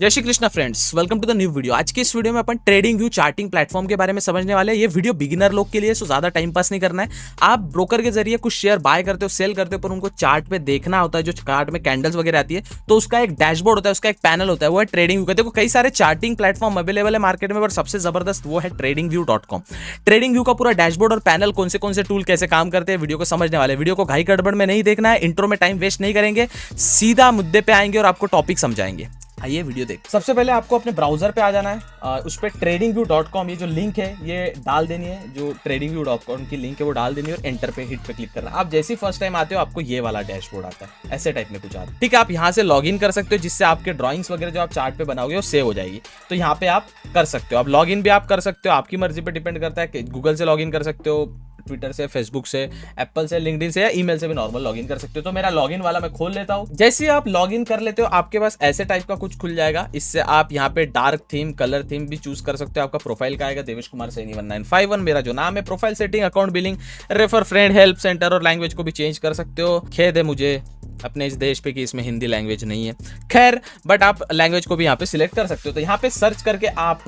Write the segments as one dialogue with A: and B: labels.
A: जय Shri Krishna friends, welcome to the new video. आज की इस वीडियो में अपन ट्रेडिंग व्यू चार्टिंग प्लेटफॉर्म के बारे में समझने वाले हैं। ये वीडियो बिगिनर लोग के लिए, सो ज्यादा टाइम पास नहीं करना है। आप ब्रोकर के जरिए कुछ शेयर बाय करते हो, सेल करते हो, पर उनको चार्ट पे देखना होता है। जो चार्ट में कैंडल्स वगैरह आती है तो उसका एक डैशबोर्ड होता है, उसका एक पैनल होता है, वो है ट्रेडिंग व्यू का। देखो कई सारे चार्टिंग प्लेटफॉर्म अवेलेबल है मार्केट में, पर सबसे जबरदस्त वो है tradingview.com। ट्रेडिंग व्यू का पूरा डैशबोर्ड और पैनल, कौन से टूल कैसे काम करते हैं, वीडियो को समझने वाले। वीडियो को घाई गड़बड़ में नहीं देखना है, इंट्रो में टाइम वेस्ट नहीं करेंगे, सीधा मुद्दे पे आएंगे और आपको टॉपिक समझाएंगे। आइए वीडियो देख। सबसे पहले आपको अपने ब्राउजर पे आ जाना है, उस पर tradingview.com ये जो लिंक है ये डाल देनी है, जो tradingview.com की लिंक है वो डाल देनी है और एंटर पे हिट पे क्लिक करना। आप जैसे ही फर्स्ट टाइम आते हो आपको ये वाला डैशबोर्ड आता है, ऐसे टाइप में कुछ आता है। ठीक है, आप यहाँ से लॉग इन कर सकते हो, जिससे आपके ड्राइंग्स वगैरह जो आप चार्ट पे बनाओगे वो सेव हो जाएगी। तो यहाँ पे आप कर सकते हो, आप लॉग इन भी आप कर सकते हो, आपकी मर्जी पे डिपेंड करता है। गूगल से लॉग इन कर सकते हो, ट्विटर से, फेसबुक से, एप्पल से, लिंक्डइन से या ईमेल से भी नॉर्मल लॉगिन कर सकते हो। तो मेरा लॉगिन वाला मैं खोल लेता हूं। जैसे ही आप लॉगिन कर लेते हो आपके पास ऐसे टाइप का कुछ खुल जाएगा। इससे आप यहाँ पे डार्क थीम, कलर थीम भी चूज कर सकते हो। आपका प्रोफाइल का आएगा देवेश कुमार सैनी 1951 मेरा जो नाम है। Profile setting, account billing, refer friend, help centre और लैंग्वेज को भी चेंज कर सकते हो। खेद है मुझे अपने इस देश पे कि इसमें हिंदी लैंग्वेज नहीं है, खैर, बट आप लैंग्वेज को भी यहाँ पे सिलेक्ट कर सकते हो। तो यहाँ पे सर्च करके आप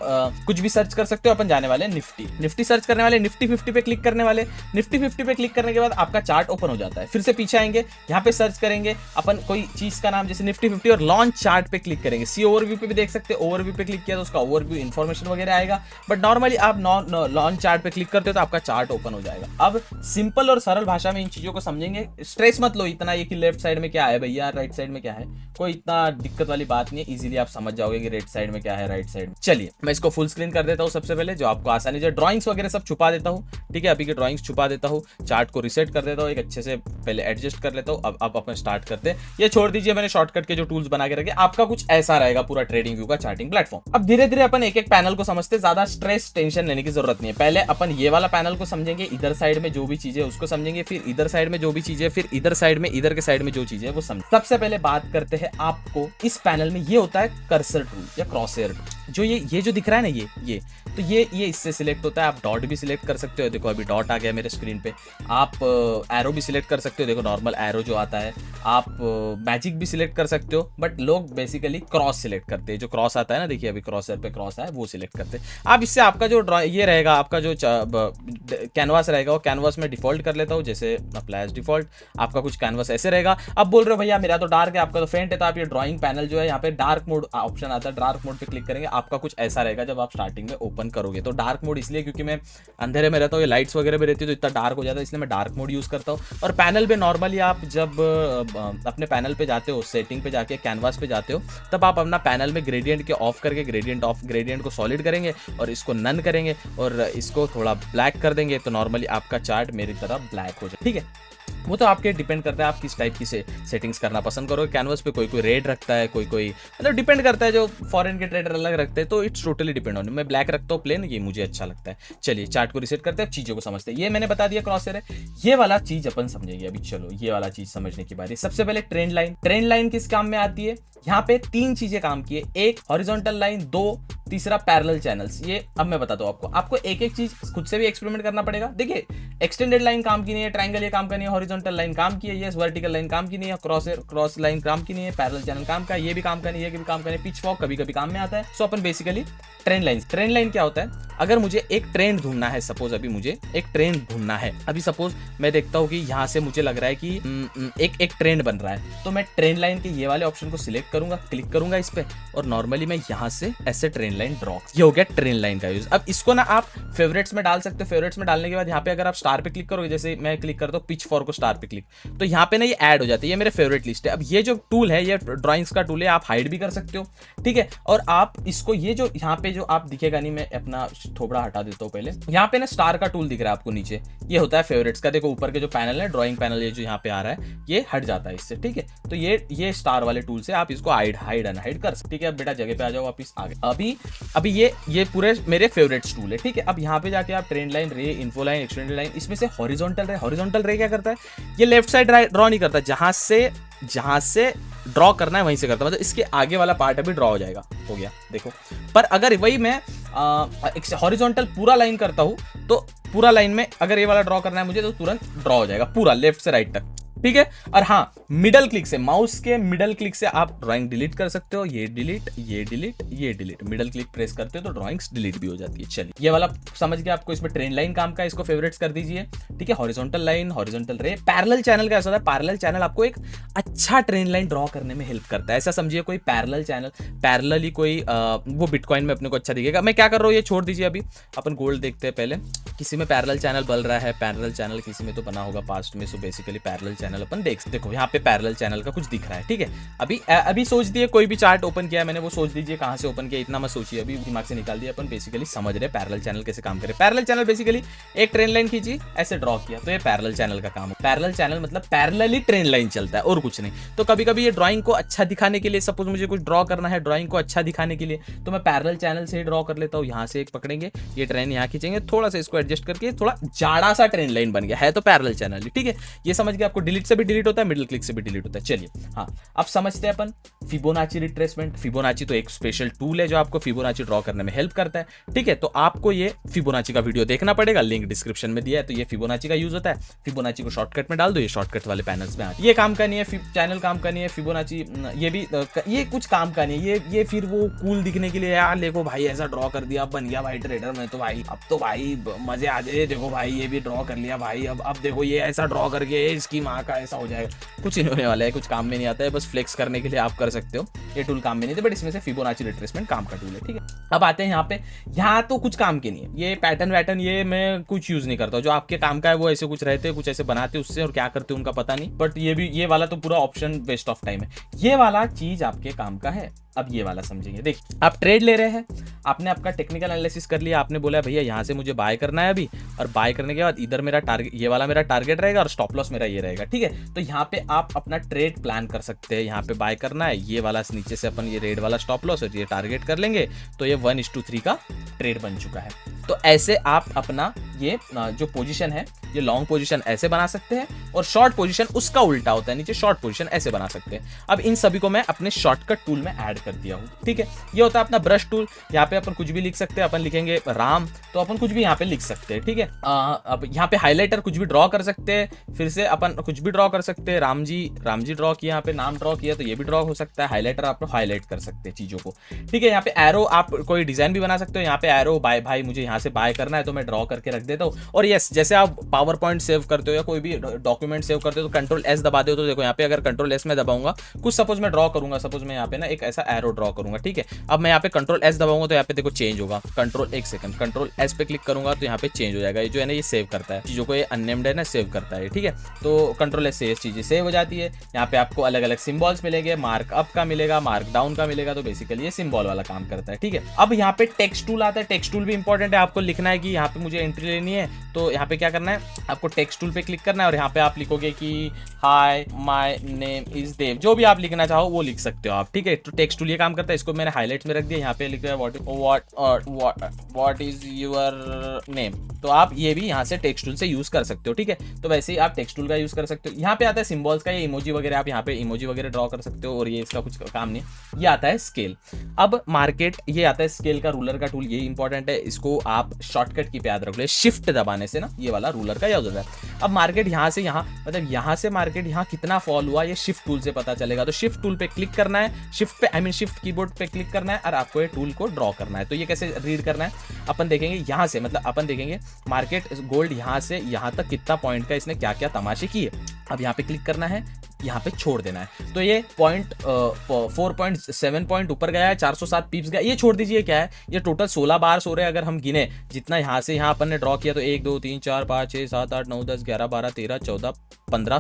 A: कुछ भी सर्च कर सकते हो। अपन जाने वाले निफ्टी सर्च करने वाले, निफ्टी 50 पे क्लिक करने वाले। निफ्टी 50 पे क्लिक करने के बाद आपका चार्ट ओपन हो जाता है। फिर से पीछे आएंगे, यहाँ पे सर्च करेंगे अपन कोई चीज का नाम, जैसे निफ्टी 50 और लॉन्च चार्ट पे क्लिक करेंगे। सी ओवरव्यू पे भी देख सकते हो, ओवरव्यू पे क्लिक किया तो उसका ओवरव्यू इन्फॉर्मेशन वगैरह आएगा। बट नॉर्मली आप लॉन्च चार्ट पे क्लिक करते हो तो आपका चार्ट ओपन हो जाएगा। अब सिंपल और सरल भाषा में इन चीजों को समझेंगे। स्ट्रेस मत लो इतना ये कि लेफ्ट साइड में क्या है भैया, राइट साइड में क्या है, कोई इतना दिक्कत वाली बात नहीं है। इजीली आप समझ जाओगे कि राइट साइड में क्या है, राइट साइड। चलिए मैं इसको फुल स्क्रीन कर देता हूँ सबसे पहले, जो आपको आसानी से। ड्राइंग्स वगैरह सब छुपा देता हूँ, ठीक है, अभी की ड्राइंग्स छुपा देता हूँ। चार्ट को रिसेट कर देता हूँ, एक अच्छे से पहले एडजस्ट कर लेता हूँ। अब अपन स्टार्ट करते हैं। ये छोड़ दीजिए, मैंने शॉर्टकट के जो टूल्स बना के रखे। आपका कुछ ऐसा रहेगा पूरा ट्रेडिंग व्यू का चार्टिंग प्लेटफॉर्म। अब धीरे धीरे अपन एक एक पैनल को समझते, ज्यादा स्ट्रेस टेंशन लेने की जरूरत नहीं है। पहले अपन ये वाला पैनल को समझेंगे, इधर साइड में जो भी चीजें उसको समझेंगे, फिर इधर साइड में जो भी चीजें, फिर इधर साइड में, इधर के साइड में जो चीजें वो समझ। सबसे पहले बात करते हैं आपको इस पैनल में ये होता है कर्सर टूल या क्रॉस हेयर टूल। जो ये जो दिख रहा है ना, ये इससे सिलेक्ट होता है। आप डॉट भी सिलेक्ट कर सकते हो, देखो अभी डॉट आ गया मेरे स्क्रीन पे। आप एरो भी सिलेक्ट कर सकते हो, देखो नॉर्मल एरो जो आता है। आप मैजिक भी सिलेक्ट कर सकते हो, बट लोग बेसिकली क्रॉस सिलेक्ट करते हैं। जो क्रॉस आता है ना, देखिए अभी क्रॉसर पे क्रॉस है, वो सिलेक्ट करते हैं आप। इससे आपका जो ये रहेगा, आपका जो कैनवास रहेगा, वो कैनवास में डिफॉल्ट कर लेता हूँ, जैसे अप्लाई एज डिफॉल्ट। आपका कुछ कैनवास ऐसे रहेगा। अब बोल रहे हो भैया मेरा तो डार्क है, आपका तो फेंट है, तो आप ये ड्राइंग पैनल जो है यहाँ पे डार्क मोड ऑप्शन आता है, डार्क मोड पे क्लिक करेंगे। आपका कुछ ऐसा रहेगा जब आप स्टार्टिंग में ओपन करोगे। तो डार्क मोड इसलिए क्योंकि मैं अंधेरे में रहता हूँ, ये लाइट्स वगैरह भी रहती है तो इतना डार्क हो जाता है, इसलिए मैं डार्क मोड यूज करता हूँ। और पैनल पे नॉर्मली आप जब अपने पैनल पे जाते हो, सेटिंग पे जाके कैनवास पे जाते हो, तब आप अपना पैनल में ग्रेडियंट के ऑफ करके ग्रेडियंट ऑफ, ग्रेडियंट को सॉलिड करेंगे और इसको नन करेंगे और इसको थोड़ा ब्लैक कर देंगे। तो नॉर्मली आपका चार्ट मेरी तरह ब्लैक हो जाए, ठीक है। वो तो आपके डिपेंड करता है आप किस टाइप की सेटिंग्स करना पसंद करोगे। कैनवास पे कोई रेड रखता है, कोई मतलब डिपेंड करता है। जो फॉरेन के ट्रेडर अलग रखते हैं, तो इट्स टोटली डिपेंड ऑन। मैं ब्लैक रखता हूँ प्लेन, ये मुझे अच्छा लगता है। चलिए चार्ट को रिसेट करते हैं, चीजों को समझते हैं। ये मैंने बता दिया क्रॉसर है, ये वाला चीज अपन समझेंगे अभी। चलो ये वाला चीज समझने की बारी। सबसे पहले ट्रेंड लाइन। ट्रेंड लाइन किस काम में आती है? यहाँ पे तीन चीजें काम की है, एक हॉरिजॉन्टल लाइन, दो तीसरा पैरेलल चैनल्स। ये अब मैं बताता हूँ आपको एक एक चीज खुद से भी एक्सपेरिमेंट करना पड़ेगा। देखिए एक्सटेंडेड लाइन काम की नहीं है, ट्रायंगल ये काम का नहीं है, हॉरिजॉन्टल लाइन काम की है, ये वर्टिकल लाइन काम की नहीं है, क्रॉस लाइन काम की नहीं है, पैरेलल चैनल काम का, ये भी काम का नहीं है, ये भी काम का नहीं है, पिच फॉक कभी कभी काम में आता है। सो अपन बेसिकली ट्रेंड लाइन क्या होता है? अगर मुझे एक ट्रेंड ढूंढना है, सपोज अभी मुझे एक ट्रेंड ढूंढना है, अभी सपोज मैं देखता हूँ कि यहाँ से मुझे लग रहा है कि एक ट्रेंड बन रहा है, तो मैं ट्रेंड लाइन के ये वाले ऑप्शन को सिलेक्ट करूंगा, क्लिक करूंगा इस पे, और नॉर्मली मैं यहाँ से ऐसे ट्रेंड लाइन ड्रॉ। ये हो गया ट्रेंड लाइन का यूज। अब इसको ना आप फेवरेट्स में डाल सकते हो। फेवरेट्स में डालने के बाद यहाँ पे अगर आप स्टार पे क्लिक करोगे, जैसे मैं क्लिक करता हूँ पिच फॉर को स्टार पे क्लिक, तो यहाँ पे ना ये ऐड हो जाती है, ये मेरे फेवरेट लिस्ट है। अब ये जो टूल है, ये ड्राइंग्स का टूल है, आप हाइड भी कर सकते हो, ठीक है। और आप इसको, ये जो यहाँ पे जो आप दिखेगा नहीं, मैं अपना थोबड़ा हटा देता हूँ पहले। यहाँ पे ना स्टार का टूल दिख रहा है आपको नीचे, ये होता है फेवरेट्स का। देखो ऊपर के जो पैनल है, ड्राइंग पैनल, ये जो यहाँ पे आ रहा है, ये हट जाता है इससे, ठीक है। तो ये स्टार वाले टूल से आप इसको हाइड अनहाइड कर सकते, ठीक है। अब बेटा जगह पे आ जाओ वापिस, आगे। अभी ये पूरे मेरे फेवरेट्स टूल है, ठीक है। अब यहाँ पे जाके आप ट्रेंड लाइन, रे, इन्फो लाइन, एक्सटेंडेड लाइन, इसमें से हॉरिजॉन्टल रे क्या करता है? ये लेफ्ट साइड ड्रॉ नहीं करता, जहां से ड्रॉ करना है वहीं से करता है, मतलब इसके आगे वाला पार्ट अभी ड्रॉ हो जाएगा, हो गया देखो। पर अगर वही मैं हॉरिजॉन्टल पूरा लाइन करता हूं, तो पूरा लाइन में अगर ये वाला ड्रॉ करना है मुझे, तो तुरंत ड्रॉ हो जाएगा पूरा लेफ्ट से राइट तक। ठीक है। और हाँ, मिडल क्लिक से, माउस के मिडल क्लिक से आप ड्राइंग डिलीट कर सकते हो। ये डिलीट, ये डिलीट, ये डिलीट, मिडल क्लिक प्रेस करते हो तो ड्राइंग्स डिलीट भी हो जाती है। चलिए, ये वाला समझ गया आपको। इसमें ट्रेन लाइन काम का है, इसको फेवरेट्स कर दीजिए। ठीक है, हॉरिजॉन्टल लाइन, हॉरिजॉन्टल रे। पैरेलल चैनल का ऐसा होता है, पैरेलल चैनल आपको एक अच्छा ट्रेन लाइन ड्रॉ करने में हेल्प करता है। ऐसा समझिए कोई पैरेलल चैनल, पैरेलली कोई वो बिटकॉइन में अपने को अच्छा दिखेगा। मैं क्या कर रहा हूँ, ये छोड़ दीजिए, अभी अपन गोल्ड देखते हैं पहले। किसी में पैरेलल चैनल बन रहा है, पैरेलल चैनल किसी में तो बना होगा पास्ट में। सो बेसिकली पैरेलल चैनल अपन देखो यहाँ पे पैरेलल चैनल का कुछ दिख रहा है। ठीक है, अभी सोच दिए, कोई भी चार्ट ओपन किया मैंने, वो सोच दीजिए कहाँ से ओपन किया, इतना मत सोचिए, अभी दिमाग से निकाल दिया। अपन बेसिकली समझ रहे पैरेलल चैनल कैसे काम करे। पैरेलल चैनल बेसिकली एक ट्रेन लाइन खींची, ऐसे ड्रॉ किया, तो ये पैरेलल चैनल का काम है। पैरेलल चैनल मतलब पैरेलली ट्रेन लाइन चलता है और कुछ नहीं। तो कभी कभी ये ड्राइंग को अच्छा दिखाने के लिए, सपोज मुझे कुछ ड्रॉ करना है ड्राइंग को अच्छा दिखाने के लिए, तो मैं पैरेलल चैनल से ही ड्रॉ कर लेता हूँ। यहाँ से एक पकड़ेंगे, ये ट्रेन यहाँ खींचेंगे, थोड़ा सा इसको एडजस्ट करके थोड़ा जाड़ा सा ट्रेन लाइन बन गया है, तो पैरेलल चैनल। ठीक है, ये समझ गया आपको। डिलीट से भी डिलीट होता है, मिडिल क्लिक से भी डिलीट होता है। चलिए, हाँ, अब समझते हैं अपन फिबोनाची रिट्रेसमेंट। फिबोनाची तो एक स्पेशल टूल है जो आपको फिबोनाची ड्रॉ करने में हेल्प करता है। ठीक है, तो आपको ये फिबोनाची का वीडियो देखना पड़ेगा, लिंक डिस्क्रिप्शन में दिया है। तो ये फिबोनाची का यूज होता है। फिबोनाची को शॉर्टकट में डाल दो, ये शॉर्टकट वाले पैनल्स में ये काम का नहीं है, चैनल काम का नहीं है। फिबोनाची ये भी ये कुछ काम का नहीं है। ये फिर वो कूल दिखने के लिए, यार देखो भाई ऐसा ड्रॉ कर दिया, बन गया भाई ट्रेडर में, तो भाई अब तो भाई मजे आ जाए, देखो भाई ये भी ड्रॉ कर लिया भाई, अब देखो ये ऐसा ड्रॉ करके इसकी माँ का ऐसा हो जाएगा। कुछ नहीं होने वाला है, कुछ काम में नहीं आता है, बस फ्लेक्स करने के लिए आप कर सकते हो। ये टूल काम में नहीं थे, बट इसमें से फिबोनाची रिट्रेसमेंट काम का टूल है। ठीक है, अब आते हैं यहाँ पे। यहाँ तो कुछ काम के नहीं है, ये पैटर्न वैटर्न ये मैं कुछ यूज नहीं करता। जो आपके काम का है वो ऐसे कुछ रहते, कुछ ऐसे बनाते उससे, और क्या करते उनका पता नहीं। बट ये वाला तो पूरा ऑप्शन वेस्ट ऑफ टाइम है। ये वाला चीज आपके काम का है। अब ये वाला समझेंगे। देखिए, आप ट्रेड ले रहे हैं, आपने आपका टेक्निकल एनालिसिस कर लिया, आपने बोला भैया यहाँ से मुझे बाय करना है अभी, और बाय करने के बाद इधर मेरा टारगेट, ये वाला मेरा टारगेट रहेगा और स्टॉप लॉस मेरा ये रहेगा। ठीक है, तो यहाँ पे आप अपना ट्रेड प्लान कर सकते हैं। यहाँ पे बाय करना है, ये वाला नीचे से अपन ये रेड वाला स्टॉप लॉस और ये टारगेट कर लेंगे, तो ये 1:3 का ट्रेड बन चुका है। तो ऐसे आप अपना ये जो पोजीशन है, ये लॉन्ग पोजीशन ऐसे बना सकते हैं, और शॉर्ट पोजीशन उसका उल्टा होता है, नीचे शॉर्ट पोजीशन ऐसे बना सकते हैं। अब इन सभी को मैं अपने शॉर्टकट टूल में ऐड कर दिया हूँ। ठीक है, ये होता है अपना ब्रश टूल। यहाँ पे अपन कुछ भी लिख सकते हैं, अपन लिखेंगे राम, तो अपन कुछ भी यहाँ पे लिख सकते हैं। ठीक है, अब यहाँ पे हाईलाइटर कुछ भी ड्रॉ कर सकते हैं, फिर से अपन कुछ भी ड्रॉ कर सकते हैं। राम जी ड्रॉ किया, यहाँ पे नाम ड्रॉ किया, तो ये भी ड्रॉ हो सकता है। हाईलाइटर आप हाईलाइट कर सकते हैं चीजों को। ठीक है, यहाँ पे एरो आप कोई डिजाइन भी बना सकते हो। यहाँ पे एरो बाय, भाई मुझे यहाँ से बाय करना है तो मैं ड्रॉ करके रख देता हूँ। और यस, जैसे आप पावर पॉइंट सेव करते हो या कोई भी डॉक्यूमेंट सेव करते हो तो Ctrl+S दबा दो। तो देखो यहाँ पे अगर Ctrl+S में दबाऊंगा, कुछ सपोज मैं ड्रॉ करूंगा, सपोज मैं यहाँ पे ना एक ऐसा एरो ड्रॉ करूंगा। ठीक है, अब मैं यहाँ पे Ctrl+S दबाऊंगा तो यहाँ पे देखो चेंज होगा। Ctrl+S पे क्लिक करूंगा तो यहाँ पे चेंज हो जाएगा। ये जो है ना, ये सेव करता है चीजों को, ये अननेम्ड है ना, सेव करता है। ठीक है, तो Ctrl+S से ये चीजें सेव हो जाती है। यहाँ पे आपको अलग अलग सिंबल्स मिलेंगे, मार्क अप का मिलेगा, मार्क डाउन का मिलेगा, तो बेसिकली ये सिंबल वाला काम करता है। ठीक है, अब यहाँ पे टेक्स्ट टूल आता है। टेक्स्ट टूल भी इंपॉर्टेंट है, आपको लिखना है कि यहाँ पे मुझे एंट्री लेनी है, तो यहाँ पे क्या करना है, आपको टेक्स्ट टूल पे क्लिक करना है, और यहाँ पे आप लिखोगे कि हाय माय नेम इज देव, जो भी आप लिखना चाहो वो लिख सकते हो आप। ठीक है, तो टेक्स्ट टूल ये काम करता है। इसको मैंने हाईलाइट्स में रख दिया, यहाँ पे लिखा है व्हाट इज योर नेम, तो आप ये भी यहाँ से टेक्स्ट टूल से यूज कर सकते हो। ठीक है, तो वैसे ही आप टेक्स्ट टूल का यूज कर सकते हो। यहाँ पे आता है सिंबल्स का, ये इमोजी वगैरह, आप यहाँ पे इमोजी वगैरह ड्रॉ कर सकते हो, और ये इसका कुछ काम नहीं है। ये आता है स्केल। अब मार्केट, ये आता है स्केल का, रूलर का टूल, ये इंपॉर्टेंट है, इसको आप शॉर्टकट की पे याद रख लो। शिफ्ट दबाने से ना ये वाला रूलर का यूज होता है। अब मार्केट यहाँ से यहाँ, मतलब यहाँ से मार्केट यहाँ कितना फॉल हुआ, ये शिफ्ट टूल से पता चलेगा। तो शिफ्ट टूल पे क्लिक करना है, शिफ्ट पे शिफ्ट कीबोर्ड पे क्लिक करना है, और आपको ये टूल को ड्रॉ करना है। तो ये कैसे रीड करना है, अपन देखेंगे यहाँ से, मतलब अपन देखेंगे मार्केट गोल्ड यहाँ से यहाँ तक कितना पॉइंट का इसने क्या क्या तमाशे किए। अब यहाँ पे क्लिक करना है, यहाँ पे छोड़ देना है। तो ये 4.7 पॉइंट ऊपर गया है, 407 पिप्स गया। ये छोड़ दीजिए, क्या है ये टोटल 16 बार्स हो रहे हैं। अगर हम गिने जितना यहाँ से यहाँ अपन ने ड्रॉ किया, तो 1 2 3 4 5 6 7 8 9 10 11 12 13 14 15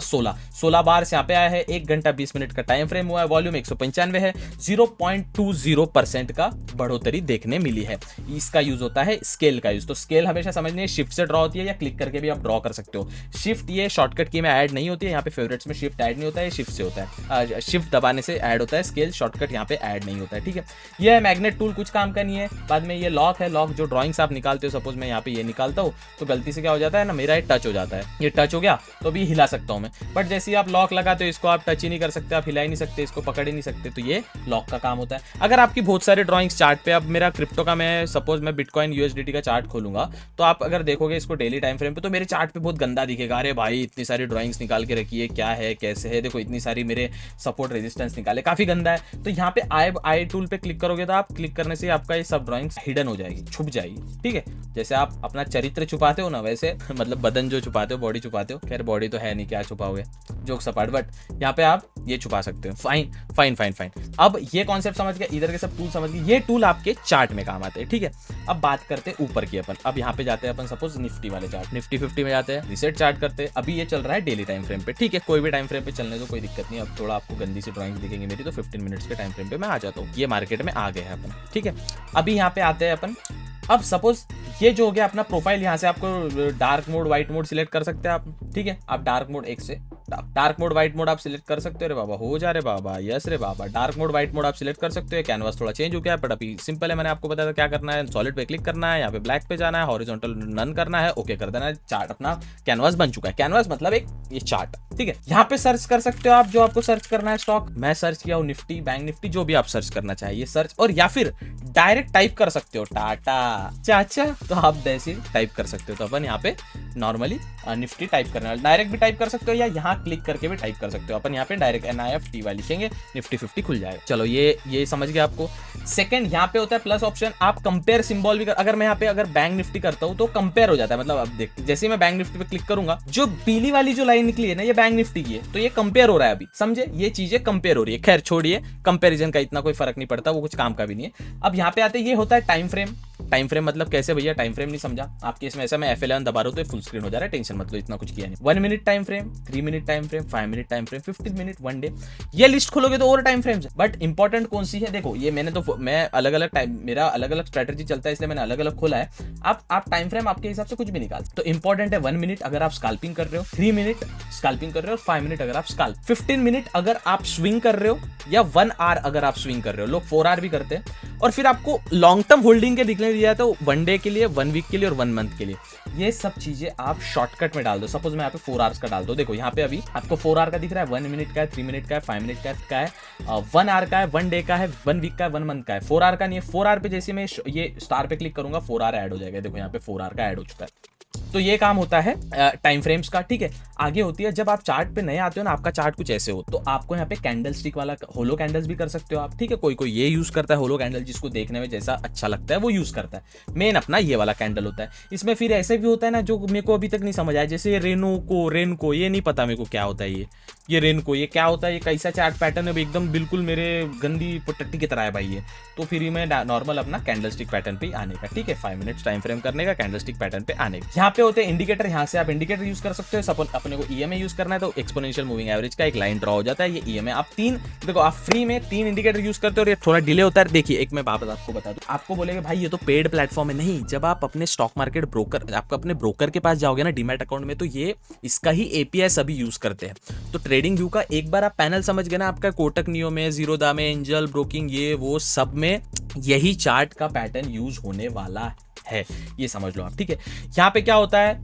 A: 16 बार्स यहाँ पे आया है। 1 घंटा 20 मिनट का टाइम फ्रेम हुआ है। वॉल्यूम 195 है। 0.20% का बढ़ोतरी देखने मिली है। इसका यूज होता है स्केल का यूज। तो स्केल हमेशा समझने शिफ्ट से ड्रॉ होती है, या क्लिक करके भी आप ड्रॉ कर सकते हो। शिफ्ट ये शॉर्टकट की में ऐड नहीं होती है, यहाँ पे फेवरेट्स में शिफ्ट ऐड नहीं होती। होता है, शिफ्ट से होता है, शिफ्ट दबाने से ऐड होता है, स्केल शॉर्टकट यहाँ पे ऐड नहीं होता है, ठीक है। ये है मैग्नेट टूल, कुछ काम का नहीं है। बाद में ये लॉक है, लॉक जो ड्राइंग्स आप निकालते हो, सपोज मैं यहाँ पे ये निकालता हूँ तो गलती से क्या हो जाता है ना, मेरा ये टच हो जाता है, ये टच हो गया तो अभी हिला सकता हूँ मैं, बट जैसे ही आप लॉक लगाते हो इसको आप टच ही नहीं कर सकते, आप हिला ही नहीं सकते, इसको पकड़ ही नहीं सकते, तो ये लॉक का काम होता है। अगर आपकी बहुत सारे ड्राइंग्स चार्ट पे, अब मेरा क्रिप्टो का, मैं सपोज मैं बिटकॉइन यूएसडीटी का चार्ट खोलूंगा तो आप अगर देखोगे इसको डेली टाइम फ्रेम पे तो मेरे चार्ट पे बहुत गंदा दिखेगा, अरे भाई इतनी सारी ड्राइंग्स निकाल के रखी है, क्या है कैसे है, देखो इतनी सारी मेरे सपोर्ट रेजिस्टेंस निकाले, काफी गंदा है। तो यहाँ पे आई टूल पे क्लिक करोगे तो आप क्लिक करने से आपका ये सब ड्राइंग्स हिडन हो जाएगी, छुप जाएगी, ठीक है। जैसे आप अपना चरित्र छुपाते हो ना, वैसे मतलब बदन जो छुपाते हो, बॉडी छुपाते हो, खैर बॉडी तो है नहीं, क्या छुपाओगे, जोक सपाट, बट यहाँ पे आप ये छुपा सकते हो। Fine fine fine fine. अब ये कॉन्सेप्ट समझ गए, इधर के सब टूल समझ गए, ये टूल आपके चार्ट में काम आते हैं, ठीक है। अब बात करते हैं ऊपर की अपन, अब यहाँ पे जाते हैं अपन सपोज निफ्टी वाले चार्ट, निफ्टी 50 में जाते हैं, रिसेट चार्ट करते हैं। अभी ये चल रहा है डेली टाइम फ्रेम पे, ठीक है, कोई भी टाइम फ्रेम पे चलने दो, कोई दिक्कत नहीं। अब थोड़ा आपको गंदी सी ड्राइंग दिखेंगी मेरी, तो 15 मिनट्स के टाइम फ्रेम पे मैं आ जाता हूँ, ये मार्केट में आ गए हैं अपन, ठीक है। अभी यहाँ पे आते हैं अपन, अब सपोज ये जो हो गया अपना प्रोफाइल, यहाँ से आपको dark mode white mode select कर सकते हैं आप, ठीक है। आप डार्क मोड एक से डार्क मोड व्हाइट मोड आप सिलेक्ट कर सकते हो, रे बाबा हो जा रे बाबा, यस रे बाबा, डार्क मोड व्हाइट मोड आप सिलेक्ट कर सकते हो। कैनवास थोड़ा चेंज हो गया बट अभी सिंपल है, मैंने आपको बताया था क्या करना है, सॉलिड पे क्लिक करना है, यहाँ पे ब्लैक पे जाना है, हॉरिजॉन्टल नन करना है, ओके कर देना है, चार्ट अपना कैनवास बन चुका है। कैनवास मतलब एक ये चार्ट, ठीक है। यहाँ पे सर्च कर सकते हो आप जो आपको सर्च करना है स्टॉक, मैं सर्च किया हूँ निफ्टी, बैंक निफ्टी, जो भी आप सर्च करना चाहिए सर्च, और या फिर डायरेक्ट टाइप कर सकते हो टाटा चाचा, तो आप जैसे टाइप कर सकते हो। तो अपन यहाँ पे नॉर्मली निफ्टी टाइप करना है, डायरेक्ट भी टाइप कर सकते हो या यहाँ क्लिक करके भी टाइप कर सकते हो। अपन यहाँ पे डायरेक्ट NIFTY लिखेंगे, निफ्टी 50 खुल जाएगा। चलो ये समझ गए आपको। सेकंड यहाँ पे होता है प्लस ऑप्शन, आप कंपेयर सिंबल भी अगर मैं यहाँ पे अगर बैंक निफ्टी करता हूँ तो कंपेयर हो जाता है, मतलब अब देख जैसे मैं बैंक निफ्टी पे क्लिक करूंगा, जो पीली वाली जो लाइन निकली है ना, ये बैंक निफ्टी की है, तो ये कंपेयर हो रहा है अभी, समझे, ये चीजें कंपेयर हो रही है। खैर छोड़िए, कंपेरिजन का इतना कोई फर्क नहीं पड़ता, वो कुछ काम का भी नहीं है। अब यहाँ पे आते ये होता है टाइम फ्रेम। टाइम फ्रेम मतलब कैसे भैया, टाइम फ्रेम नहीं समझा आपके इसमें, ऐसा मैं F11 दबा रहा हूं तो फुल स्क्रीन हो जा रहा है, टेंशन मत लो, इतना कुछ किया नहीं। 1 minute time frame, 3 minute time frame, 5 minute time frame, 15 minute, 1 day, ये लिस्ट खोलोगे तो और टाइम फ्रेम्स है, बट इंपॉर्टेंट कौन सी है देखो, ये मैंने तो मैं अलग अलग टाइम, मेरा अलग अलग स्ट्रेटेजी चलता है इसलिए मैंने अलग अलग खोला है। आप टाइम फ्रेम आपके हिसाब से कुछ भी निकाल, तो इंपॉर्टेंट है 1 मिनट अगर आप स्कैल्पिंग कर रहे हो, 3 मिनट स्कैल्पिंग कर रहे हो, 5 मिनट अगर आप स्कैल्प, 15 मिनट अगर आप स्विंग कर रहे हो, या 1 आवर अगर आप स्विंग कर रहे हो, लोग 4 आवर भी करते हैं। और फिर आपको लॉन्ग टर्म होल्डिंग के दिखने दिया तो 1 डे के लिए, 1 वीक के लिए और 1 मंथ के लिए, ये सब चीजें आप शॉर्टकट में डाल दो। सपोज मैं यहाँ पे 4 आवर्स का डाल दो, देखो यहाँ पे अभी आपको 4 आवर का दिख रहा है, 1 मिनट का है, 3 मिनट का है, 5 मिनट का है, 1 आवर का है, 1 डे का है, 1 वीक का है, 1 मंथ का है। 4 आवर का नहीं है, 4 आवर पे जैसे मैं ये स्टार पे क्लिक करूंगा 4 आवर ऐड हो जाएगा, देखो यहाँ पे 4 आवर का ऐड हो चुका है। तो ये काम होता है टाइम फ्रेम्स का, ठीक है। आगे होती है जब आप चार्ट पे नए आते हो ना, आपका चार्ट कुछ ऐसे हो, तो आपको यहाँ पे कैंडल स्टिक वाला होलो कैंडल्स भी कर सकते हो आप, ठीक है। कोई ये यूज करता है होलो कैंडल, जिसको देखने में जैसा अच्छा लगता है वो यूज करता है। मेन अपना ये वाला कैंडल होता है। इसमें फिर ऐसे भी होता है ना जो मेरे को अभी तक नहीं समझ आया, जैसे रेनको ये नहीं पता मेरे को क्या होता है, ये रेनको ये क्या होता है, ये कैसा चार्ट पैटर्न है, एकदम बिल्कुल मेरे गंदी टट्टी की तरह है भाई ये। तो फिर मैं नॉर्मल अपना कैंडल स्टिक पैटर्न पे आने का, ठीक है, 5 मिनट्स टाइम फ्रेम करने का, कैंडल स्टिक पैटर्न पे आने का। यहाँ पे होते हैं इंडिकेटर, यहाँ से आप इंडिकेटर यूज कर सकते हो। अपने को EMA यूज करना है तो एक्सपोनेंशियल मूविंग एवरेज का एक लाइन ड्रॉ हो जाता है, ये EMA। आप 3 देखो, आप फ्री में 3 इंडिकेटर यूज करते हो और ये थोड़ा डिले होता है। देखिए एक मैं बात आपको बता दूं, आपको बोलेगा भाई ये तो पेड प्लेटफॉर्म है, नहीं, जब आप अपने स्टॉक मार्केट ब्रोकर, आपको अपने ब्रोकर के पास जाओगे ना डीमैट अकाउंट में, तो ये इसका ही API सभी यूज करते हैं। तो ट्रेडिंग व्यू का एक बार आप पैनल समझ गए ना, आपका कोटक नियो में, जीरोधा में, एंजल ब्रोकिंग, ये वो सब में यही चार्ट का पैटर्न यूज होने वाला है, ये समझ लो आप, ठीक है। यहाँ पे क्या होता है,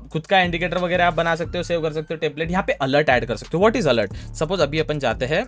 A: खुद का इंडिकेटर वगैरह आप बना सकते हो, सेव कर सकते हो टेम्पलेट। यहाँ पे अलर्ट ऐड कर सकते हो। What is alert? सपोज अभी अपन जाते हैं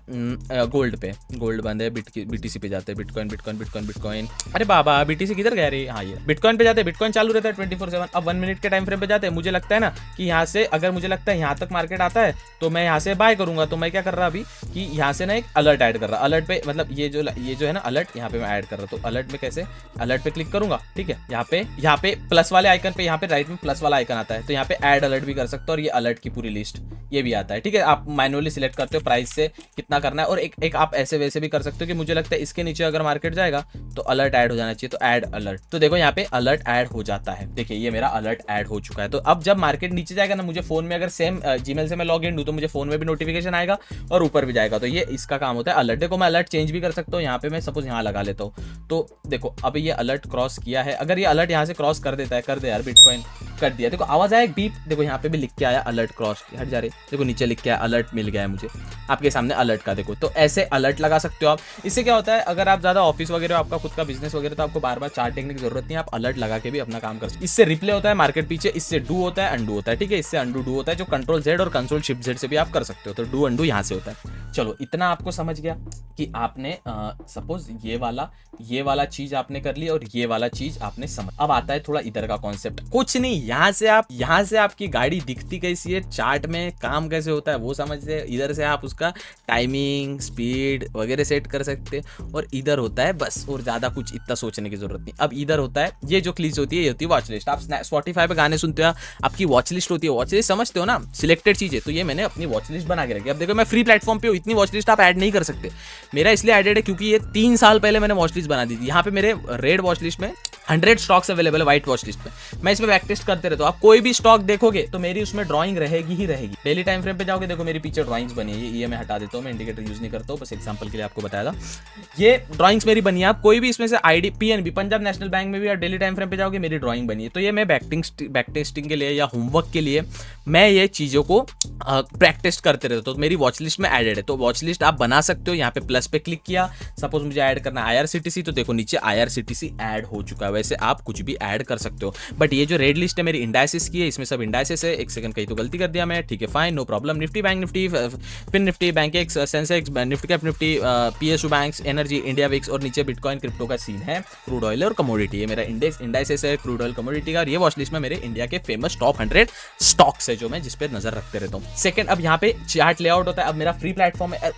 A: गोल्ड पे, गोल्ड बंद है, BTC पे जाते हैं, बिटकॉइन, अरे बाबा BTC किधर गया रे, हाँ ये बिटकॉइन पे जाते हैं, बिटकॉइन चालू रहता है 24/7। अब 1 मिनट के टाइम फ्रेम पे जाते हैं, मुझे लगता है ना कि यहाँ से अगर मुझे लगता है यहाँ तक मार्केट आता है तो मैं यहाँ से बाय करूंगा, तो मैं क्या कर रहा अभी कि यहाँ से ना एक अलर्ट ऐड कर रहा, अलर्ट पे मतलब ये जो है ना अलर्ट, यहाँ पे मैं ऐड कर रहा, तो अलर्ट में कैसे, अलर्ट पे क्लिक करूंगा, ठीक है, यहाँ पे प्लस वाले आइकन पे, यहाँ पे राइट में प्लस वाला आइकन आता है, तो यहाँ पे ऐड अलर्ट भी कर सकते हो, और ये अलर्ट की पूरी लिस्ट ये भी आता है, ठीक है। आप मैनुअली सिलेक्ट करते हो प्राइस से कितना करना है, और एक आप ऐसे वैसे भी कर सकते हो कि मुझे लगता है इसके नीचे अगर मार्केट जाएगा तो अलर्ट ऐड हो जाना चाहिए, तो ऐड अलर्ट, तो देखो यहाँ पे अलर्ट ऐड हो जाता है। देखिए ये मेरा अलर्ट ऐड हो चुका है। तो अब जब मार्केट नीचे जाएगा ना, मुझे फोन में अगर सेम जीमेल से मैं लॉग इन हूं तो मुझे फोन में भी नोटिफिकेशन आएगा और ऊपर भी जाएगा। तो ये इसका काम होता है अलर्ट। देखो मैं अलर्ट चेंज भी कर सकता हूँ, यहाँ पे मैं सपोज यहाँ लगा लेता हूँ, तो देखो अब ये अलर्ट क्रॉस किया है, अगर ये अलर्ट यहाँ से क्रॉस कर देता है, कर दे यार बिटकॉइन, कर दिया। देखो आवाज आया एक बीप, देखो यहाँ पे भी लिख के आया अलर्ट क्रॉस, हट जा रहे, देखो नीचे लिख के आया अलर्ट मिल गया है मुझे आपके सामने अलर्ट का। देखो तो ऐसे अलर्ट लगा सकते हो आप। इससे क्या होता है, अगर आप ज्यादा ऑफिस वगैरह आपका खुद का बिजनेस वगैरह, तो आपको बार बार चार्ट देखने की जरूरत नहीं है, आप अलर्ट लगा के भी अपना काम कर सकते। इससे रिप्ले होता है मार्केट पीछे, इससे डू होता है, अंडू होता है, ठीक है। इससे अंडू डू होता है, जो कंट्रोल जेड और कंट्रोल शिफ्ट जेड से भी आप कर सकते हो, तो डू अंडू यहाँ से होता है। चलो इतना आपको समझ गया कि आपने सपोज ये वाला चीज आपने कर ली और ये वाला चीज आपने समझ। अब आता है थोड़ा इधर का कॉन्सेप्ट, कुछ नहीं, यहाँ से आपकी गाड़ी दिखती कैसी है, चार्ट में काम कैसे होता है वो समझते। इधर से आप उसका टाइमिंग स्पीड वगैरह सेट कर सकते, और इधर होता है बस, और ज्यादा कुछ इतना सोचने की जरूरत नहीं। अब इधर होता है ये जो क्लिच होती है, ये होती है वॉच लिस्ट। आप स्पॉटिफाई पे गाने सुनते हो, आपकी वॉच लिस्ट होती है, वॉच लिस्ट समझते हो ना, सिलेक्टेड चीजें। तो ये मैंने अपनी वॉच लिस्ट बना के रखी। अब देखो मैं फ्री प्लेटफॉर्म पे हूँ, इतनी वॉच लिस्ट आप ऐड नहीं कर सकते। मेरा इसलिए एडेड है क्योंकि ये 3 साल पहले मैंने वॉच लिस्ट बना दी थी। यहाँ पे मेरे रेड वॉच लिस्ट में 100 स्टॉक्स अवेलेबल है, व्हाइट वॉच लिस्ट पे। मैं इसमें बैक टेस्ट करते रहता हूँ। आप कोई भी स्टॉक देखोगे तो मेरी उसमें ड्राइंग रहेगी ही रहेगी। डेली टाइम फ्रेम पे जाओगे, देखो मेरी पीछे ड्राइंग्स बनी है। ये मैं हटा देता हूँ, मैं इंडिकेटर यूज नहीं करता हूँ, बस एग्जांपल के लिए आपको बताया था। ये ड्राइंग्स मेरी बनी है। आप कोई भी इसमें से ID PNB Punjab national bank में भी आप डेली टाइम फ्रेम पे जाओगे, मेरी ड्राइंग बनी है। तो ये मैं बैक टेस्टिंग के लिए या होमवर्क के लिए मैं ये चीजों को प्रैक्टिस करते रहता हूँ। तो मेरी वॉच लिस्ट में एडेड है। तो वॉच लिस्ट आप बना सकते हो। यहाँ पे प्लस पे क्लिक किया, सपोज मुझे ऐड करना है IRCTC, तो देखो नीचे IRCTC ऐड हो चुका है। वैसे आप कुछ भी ऐड कर सकते हो, बट ये जो रेड लिस्ट है मेरी इंडाइसिस की है, इसमें सब इंडाइसिस है। एक सेकंड, कहीं तो गलती कर दिया मैं, ठीक है fine, no problem. Nifty, bank Nifty, fin Nifty, bankex, Sensex, Nifty cap Nifty, PSU banks, energy, India VIX, और नीचे बिटकॉइन क्रिप्टो का सीन है, क्रूड ऑयल और कमोडिटी। ये मेरा इंडाइसिस है क्रूड ऑयल कमोडिटी का। और ये वॉच लिस्ट में मेरे इंडिया के फेमस टॉप 100 स्टॉक्स है जो मैं जिस पे नजर रखते रहता हूँ। सेकंड, अब यहाँ पे चार्ट लेआउट होता है। अब मेरा फ्री प्लेटफॉर्म है,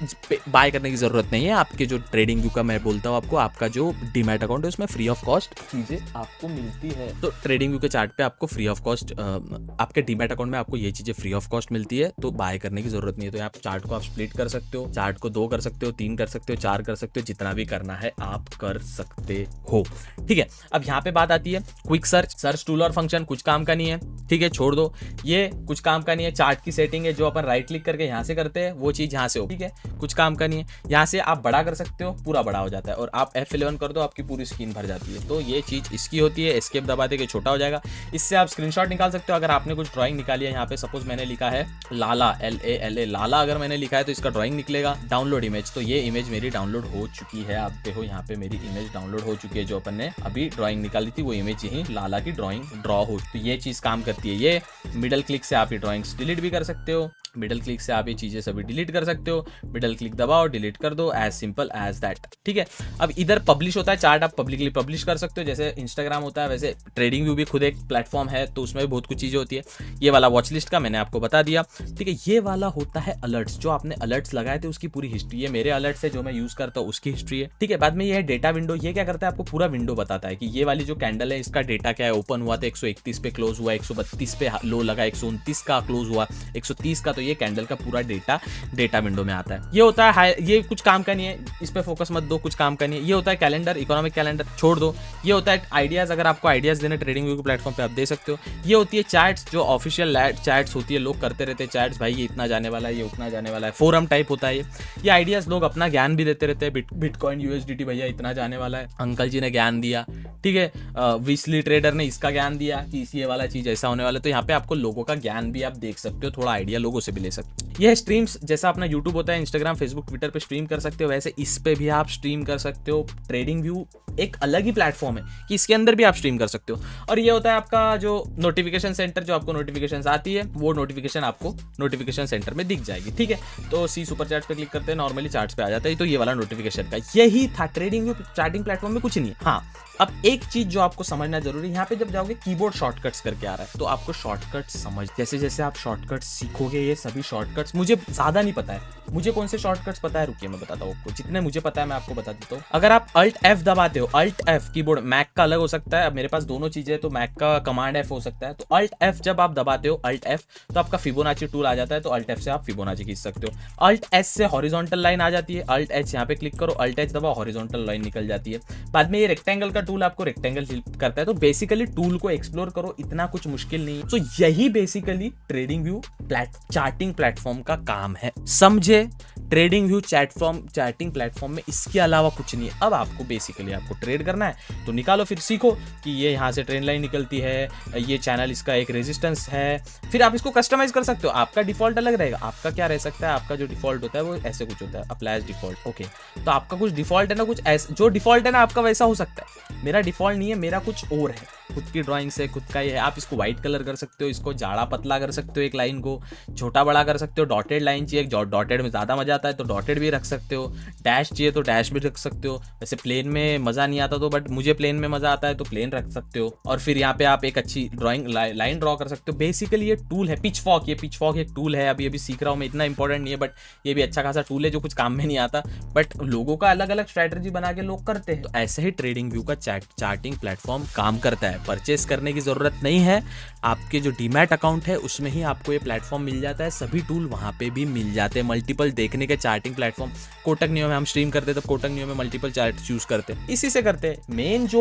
A: बाय करने की जरूरत नहीं है। आपके जो ट्रेडिंग व्यू का मैं बोलता हूँ आपको, आपका जो डीमैट अकाउंट है उसमें फ्री ऑफ कॉस्ट चीजें आपको मिलती है। तो ट्रेडिंग व्यू के चार्ट पे आपको फ्री ऑफ कॉस्ट, आपके डीमैट अकाउंट में आपको ये चीजें फ्री ऑफ कॉस्ट मिलती है, तो बाय करने की जरूरत नहीं है। तो आप चार्ट को आप स्प्लिट कर सकते हो, चार्ट को 2 कर सकते हो, 3 कर सकते हो, 4 कर सकते हो, जितना भी करना है आप कर सकते हो, ठीक है। अब यहाँ पे बात आती है क्विक सर्च टूल और फंक्शन, कुछ काम का नहीं है, ठीक है, छोड़ दो, ये कुछ काम का नहीं है। चार्ट की सेटिंग है जो अपन राइट क्लिक करके यहाँ से करते हैं, वो चीज यहाँ से हो, ठीक है, कुछ काम का नहीं है। यहाँ से आप बड़ा कर सकते हो, पूरा बड़ा हो जाता है, और आप F11 कर दो, आपकी पूरी स्क्रीन भर जाती है। तो ये चीज इसकी होती है। एस्केप दबा दे के छोटा हो जाएगा। इससे आप स्क्रीनशॉट निकाल सकते हो। अगर आपने कुछ ड्राइंग निकाली है, यहाँ पे सपोज मैंने लिखा है लाला, LALA लाला, अगर मैंने लिखा है तो इसका ड्राइंग निकलेगा। डाउनलोड इमेज, तो ये इमेज मेरी डाउनलोड हो चुकी है। आप देखो यहाँ पे मेरी इमेज डाउनलोड हो चुकी है, जो अपन ने अभी ड्राइंग निकाली थी वो इमेज यही लाला की ड्राइंग ड्रॉ हो। तो ये चीज काम करती है। ये मिडल क्लिक से आप ये ड्राइंग्स डिलीट भी कर सकते हो, मिडल क्लिक से आप ये चीजें सभी डिलीट कर सकते हो। मिडल क्लिक दबाओ, डिलीट कर दो, एज सिंपल एज दैट, ठीक है। अब इधर पब्लिश होता है चार्ट, आप पब्लिकली पब्लिश कर सकते हो, जैसे इंस्टाग्राम होता है वैसे ट्रेडिंग व्यू भी खुद एक प्लेटफॉर्म है, तो उसमें भी बहुत कुछ चीजें होती है। ये वाला वॉच लिस्ट का मैंने आपको बता दिया, ठीक है। ये वाला होता है अलर्ट्स, जो आपने अलर्ट्स लगाए थे उसकी पूरी हिस्ट्री है। मेरे अलर्ट्स है जो मैं यूज करता हूँ उसकी हिस्ट्री है, ठीक है। बाद में ये है डेटा विंडो। ये क्या करता है, आपको पूरा विंडो बताता है कि ये वाली जो कैंडल है इसका डेटा क्या है। ओपन हुआ था 131 पे, क्लोज हुआ 132 पे लो लगा, 129 का क्लोज हुआ 130 का। तो ये कैंडल का पूरा डेटा विंडो में आता है। ये होता है ये कुछ काम का नहीं है, इस पे फोकस मत दो, कुछ काम का नहीं है। ये होता है कैलेंडर, इकोनॉमिक कैलेंडर, छोड़ दो। ये होता है आइडियाज, अगर आपको आइडियाज देने ट्रेडिंग व्यू के प्लेटफॉर्म पे आप दे सकते हो। ये होती है चैट्स, जो ऑफिशियल चैट्स होती है, लोग करते रहते हैं चैट्स, भाई ये इतना जाने वाला है, ये उतना जाने वाला है, फोरम टाइप होता है ये आइडियाज, लोग अपना ज्ञान भी देते रहते हैं। बिटकॉइन USDT भैया इतना जाने वाला है, अंकल जी ने ज्ञान दिया, ठीक है। विस्ली ट्रेडर ने इसका ज्ञान दिया कि ये वाला चीज ऐसा होने वाला है। तो यहाँ पे आपको लोगों का ज्ञान भी आप देख सकते हो, थोड़ा आइडिया लोगों से भी ले सकते हो। यह स्ट्रीम्स, जैसा अपना यूट्यूब होता है, इंस्टाग्राम, फेसबुक, ट्विटर पे स्ट्रीम कर सकते हो, वैसे इस पे भी आप स्ट्रीम कर सकते हो। ट्रेडिंग व्यू एक अलग ही प्लेटफॉर्म है कि इसके अंदर भी आप स्ट्रीम कर सकते हो। और ये होता है आपका जो नोटिफिकेशन सेंटर, जो आपको नोटिफिकेशन आती है वो नोटिफिकेशन आपको नोटिफिकेशन सेंटर में दिख जाएगी, ठीक है। तो सी सुपर चैट्स पे क्लिक करते हैं, नॉर्मली चार्ट्स पे आ जाता है। तो ये वाला नोटिफिकेशन का यही था। ट्रेडिंग व्यू चार्टिंग प्लेटफॉर्म में कुछ नहीं है। हाँ, अब एक चीज जो आपको समझना जरूरी है, यहाँ पे जब जाओगे कीबोर्ड शॉर्टकट्स करके आ रहा है, तो आपको शॉर्टकट्स समझ, जैसे जैसे आप शॉर्टकट्स सीखोगे, ये सभी शॉर्टकट्स मुझे ज्यादा नहीं पता है, मुझे कौन से शॉर्टकट्स पता है, रुकिए मैं बताता हूँ आपको। जितने मुझे पता है मैं आपको बता देता हूँ। अगर आप Alt F दबाते हो, Alt F कीबोर्ड मैक का अलग हो सकता है, अब मेरे पास दोनों चीजें, तो मैक का कमांड F हो सकता है। तो Alt F जब आप दबाते हो, Alt F, तो आपका फिबोनाची टूल आ जाता है। तो Alt F से आप फिबोनाची खींच सकते हो। Alt S से हॉरिजॉन्टल लाइन आ जाती है, Alt H यहाँ पे क्लिक करो, Alt H दबाओ, हॉरिजॉन्टल लाइन निकल जाती है। बाद में ये रेक्टेंगल का टूल आपको रेक्टेंगल करता है। तो बेसिकली टूल को एक्सप्लोर करो, इतना कुछ मुश्किल नहीं है। तो यही basically trading view charting platform का काम है। समझे ये ट्रेडिंग व्यू चैटिंग प्लेटफॉर्म में इसके अलावा कुछ नहीं है। अब आपको बेसिकली आपको ट्रेड करना है तो निकालो, फिर सीखो कि ये यहाँ से ट्रेंड लाइन निकलती है, ये चैनल इसका एक रेजिस्टेंस है, फिर आप इसको कस्टमाइज कर सकते हो। आपका डिफॉल्ट अलग रहेगा। आपका क्या रह सकता है, आपका जो डिफॉल्ट होता है वो ऐसे कुछ होता है, अप्लाई डिफॉल्ट। ओके, तो आपका कुछ डिफॉल्ट है ना, कुछ ऐसा जो डिफॉल्ट है ना आपका वैसा हो सकता है। मेरा डिफॉल्ट नहीं है, मेरा कुछ और है, खुद की ड्राइंग से खुद का ये है। आप इसको व्हाइट कलर कर सकते हो, इसको जाड़ा पतला कर सकते हो, एक लाइन को छोटा बड़ा कर सकते हो, डॉटेड लाइन चाहिए, डॉटेड में ज़्यादा मजा आता है तो डॉटेड भी रख सकते हो, डैश चाहिए तो डैश भी रख सकते हो। वैसे प्लेन में मज़ा नहीं आता तो, बट मुझे प्लेन में मज़ा आता है तो प्लेन रख सकते हो। और फिर यहाँ पे आप एक अच्छी ड्राइंग लाइन ड्रॉ कर सकते हो। बेसिकली ये टूल है पिचफॉर्क, ये पिचफॉर्क एक टूल है, अभी सीख रहा हूँ मैं, इतना इंपॉर्टेंट नहीं है बट ये भी अच्छा खासा टूल है जो कुछ काम में नहीं आता, बट लोगों का अलग अलग स्ट्रैटेजी बना के लोग करते हैं। तो ऐसे ही ट्रेडिंग व्यू का चार्टिंग प्लेटफॉर्म काम करता है। परचेस करने की ज़रूरत नहीं है, आपके जो डीमैट अकाउंट है उसमें ही आपको ये प्लेटफॉर्म मिल जाता है, सभी टूल वहाँ पे भी मिल जाते हैं। मल्टीपल देखने के चार्टिंग प्लेटफॉर्म, कोटक नियो में हम स्ट्रीम करते हैं तो कोटक नियो में मल्टीपल चार्ट चूज करते हैं, इसी से करते हैं।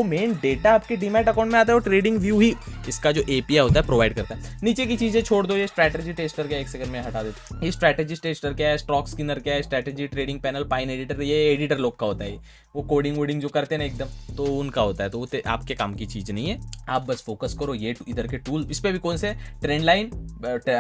A: मेन डेटा आपके डीमैट अकाउंट में आता है वो ट्रेडिंग व्यू ही इसका जो एपीआई होता है प्रोवाइड करता है। नीचे की चीजें छोड़ दो, ये स्ट्रैटेजी टेस्टर क्या, एक सेकंड में हटा देते हैं। ये स्ट्रैटेजी टेस्टर क्या है, स्टॉक स्किनर क्या है, strategy trading panel, pine editor, ये एडिटर लोग का होता है, वो कोडिंग वोडिंग जो करते हैं ना एकदम, तो उनका होता है, तो वो आपके काम की चीज नहीं है। आप बस फोकस करो ये इधर के टूल, इस पे भी कौन से trend line,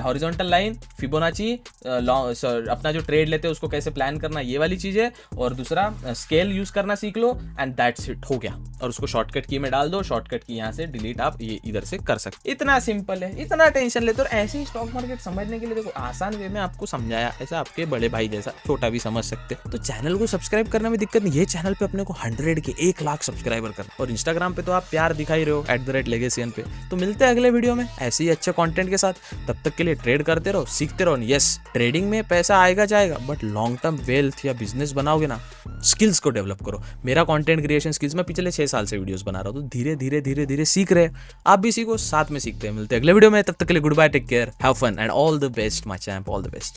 A: horizontal line, Fibonacci, अपना जो ट्रेड लेते हैं उसको कैसे प्लान करना, ये वाली चीज है। और दूसरा स्केल यूज करना सीख लो एंड दैट्स इट, हो गया। और उसको शॉर्टकट की में डाल दो, शॉर्टकट की यहाँ से डिलीट आप ये इधर से कर सकते। इतना सिंपल है, इतना टेंशन लेते हो। ऐसे ही स्टॉक मार्केट समझने के लिए देखो आसान वे में आपको समझाया, ऐसा आपके बड़े भाई जैसा छोटा भी समझ सकते। तो चैनल को सब्सक्राइब करने में दिक्कत नहीं, ये चैनल पे अपने को 100 के 1 लाख सब्सक्राइबर करना, और इंस्टाग्राम पे तो आप प्यार दिखाई रहे हो @legacian पे। तो मिलते हैं अगले वीडियो में ऐसे ही अच्छे कंटेंट के साथ, तब तक के लिए ट्रेड करते रहो, सीखते रहो। यस, ट्रेडिंग में पैसा आएगा जाएगा, बट लॉन्ग टर्म वेल्थ या बिजनेस बनाओगे ना, स्किल्स को डेवलप करो। मेरा कंटेंट क्रिएशन स्किल्स में पिछले 6 साल से वीडियोस बना रहा हूँ, तो धीरे धीरे सीख रहे, आप भी सीखो, साथ में सीखते हैं। मिलते हैं अगले वीडियो में, तब तक के लिए good bye, take care, have fun and all the best my champ, all the best.